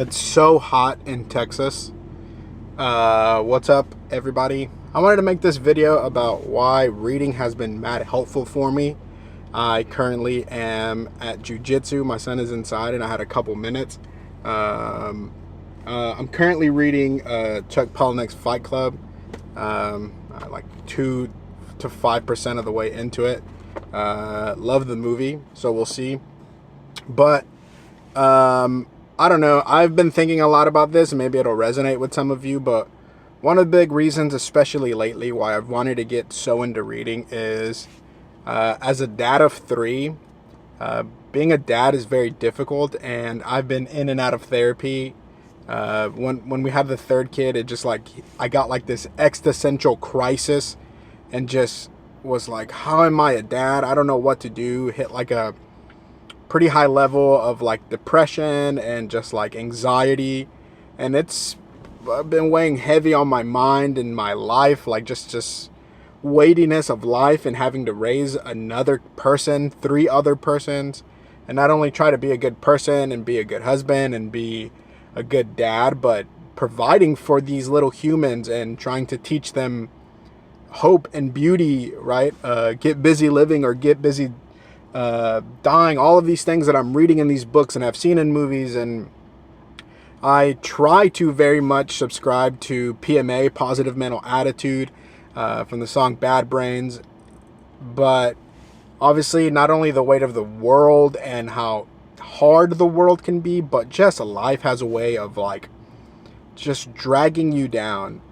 It's so hot in Texas. What's up, everybody? I wanted to make this video about why reading has been mad helpful for me. I currently am at jiu-jitsu. My son is inside and I had a couple minutes. I'm currently reading Chuck Palahniuk's Fight Club. Like 2 to 5% of the way into it. Love the movie, so we'll see. But I don't know. I've been thinking a lot about this, and maybe it'll resonate with some of you, but one of the big reasons, especially lately, why I've wanted to get so into reading is as a dad of 3, being a dad is very difficult, and I've been in and out of therapy. When we had the third kid, it just like, I got like this existential crisis and just was like, how am I a dad? I don't know what to do. Hit like a pretty high level of like depression and just like anxiety, and it's been weighing heavy on my mind and my life, like just weightiness of life and having to raise another person, 3 other persons, and not only try to be a good person and be a good husband and be a good dad, but providing for these little humans and trying to teach them hope and beauty, right? Get busy living or get busy dying, all of these things that I'm reading in these books and I've seen in movies. And I try to very much subscribe to PMA, positive mental attitude, from the song Bad Brains. But obviously not only the weight of the world and how hard the world can be, but just life has a way of like just dragging you down,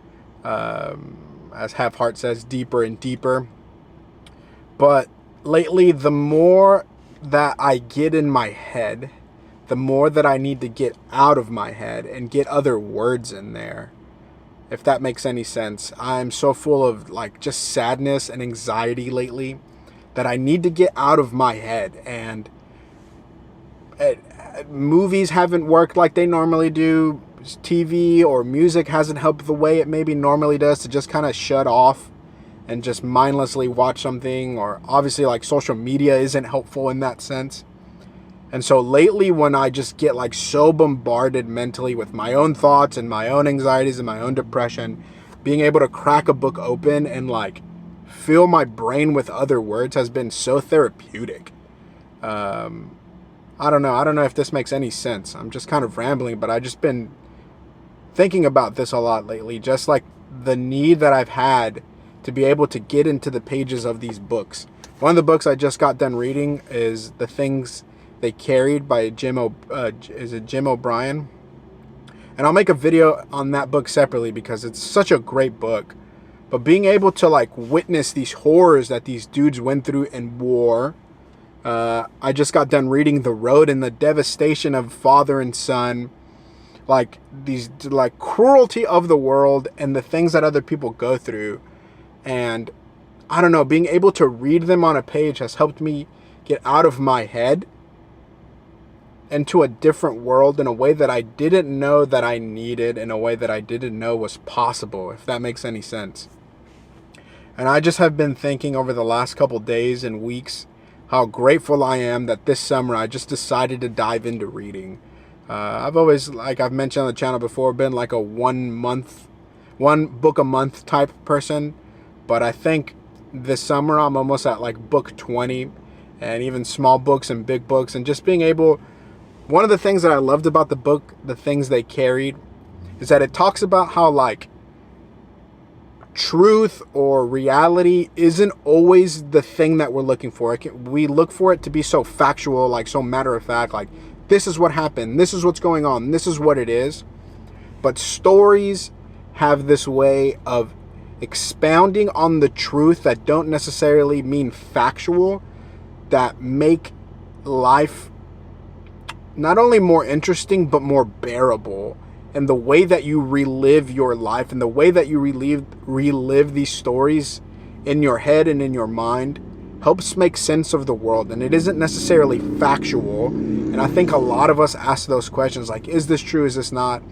as Have Heart says, deeper and deeper. But lately, the more that I get in my head, the more that I need to get out of my head and get other words in there, if that makes any sense. I'm so full of like just sadness and anxiety lately that I need to get out of my head, and movies haven't worked like they normally do. TV or music hasn't helped the way it maybe normally does to just kind of shut off and just mindlessly watch something. Or obviously like social media isn't helpful in that sense. And so lately, when I just get like so bombarded mentally with my own thoughts and my own anxieties and my own depression, being able to crack a book open and like fill my brain with other words has been so therapeutic. I don't know if this makes any sense. I'm just kind of rambling, but I've just been thinking about this a lot lately, just like the need that I've had to be able to get into the pages of these books. One of the books I just got done reading is The Things They Carried by Jim O'Brien. And I'll make a video on that book separately because it's such a great book. But being able to like witness these horrors that these dudes went through in war. I just got done reading The Road and the devastation of father and son. Like these like cruelty of the world and the things that other people go through. And I don't know, being able to read them on a page has helped me get out of my head into a different world in a way that I didn't know that I needed, in a way that I didn't know was possible, if that makes any sense. And I just have been thinking over the last couple days and weeks how grateful I am that this summer I just decided to dive into reading. I've always, like I've mentioned on the channel before, been like a one book a month type person. But I think this summer I'm almost at like book 20, and even small books and big books. And just being able, one of the things that I loved about the book, The Things They Carried, is that it talks about how like truth or reality isn't always the thing that we're looking for. We look for it to be so factual, like so matter of fact, like this is what happened, this is what's going on, this is what it is. But stories have this way of expounding on the truth that don't necessarily mean factual, that make life not only more interesting but more bearable. And the way that you relive your life and the way that you relive these stories in your head and in your mind helps make sense of the world. And it isn't necessarily factual. And I think a lot of us ask those questions like, is this true, is this not?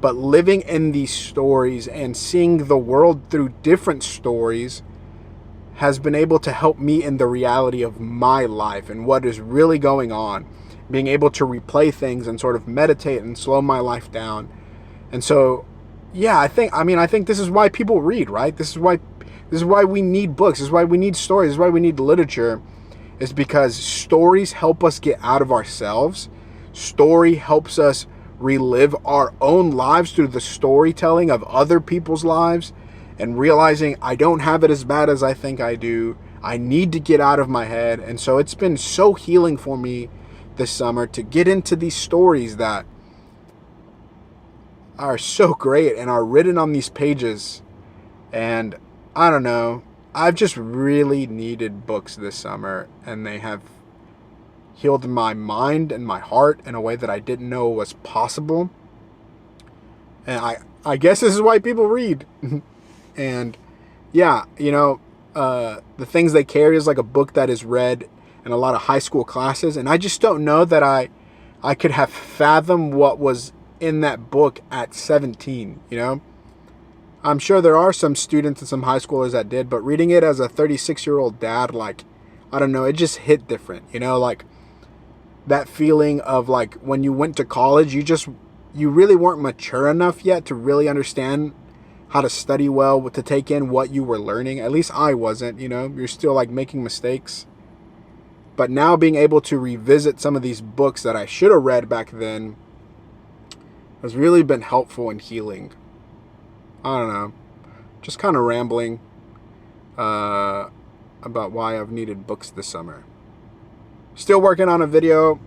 But living in these stories and seeing the world through different stories has been able to help me in the reality of my life and what is really going on. being able to replay things and sort of meditate and slow my life down. And so, yeah, I think this is why people read, right? This is why we need books. This is why we need stories. This is why we need literature. Is because stories help us get out of ourselves. Story helps us relive our own lives through the storytelling of other people's lives, and realizing I don't have it as bad as I think I do. I need to get out of my head. And so it's been so healing for me this summer to get into these stories that are so great and are written on these pages. And I don't know, I've just really needed books this summer, and they have healed my mind and my heart in a way that I didn't know was possible. And I guess this is why people read. And yeah, the Things They Carry is like a book that is read in a lot of high school classes, and I just don't know that I could have fathomed what was in that book at 17, I'm sure there are some students and some high schoolers that did, but reading it as a 36-year-old dad, like, I don't know, it just hit different, like that feeling of like when you went to college, you really weren't mature enough yet to really understand how to study well, to take in what you were learning. At least I wasn't, you're still like making mistakes. But now being able to revisit some of these books that I should have read back then has really been helpful and healing. I don't know, just kind of rambling about why I've needed books this summer. Still working on a video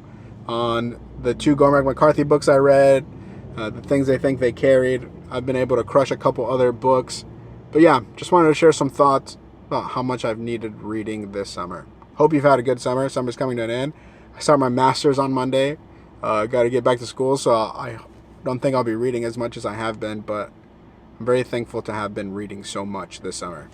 on the 2 Cormac McCarthy books I read, The Things They Think They Carried. I've been able to crush a couple other books. But yeah, just wanted to share some thoughts about how much I've needed reading this summer. Hope you've had a good summer. Summer's coming to an end. I start my master's on Monday. Got to get back to school, so I don't think I'll be reading as much as I have been, but I'm very thankful to have been reading so much this summer.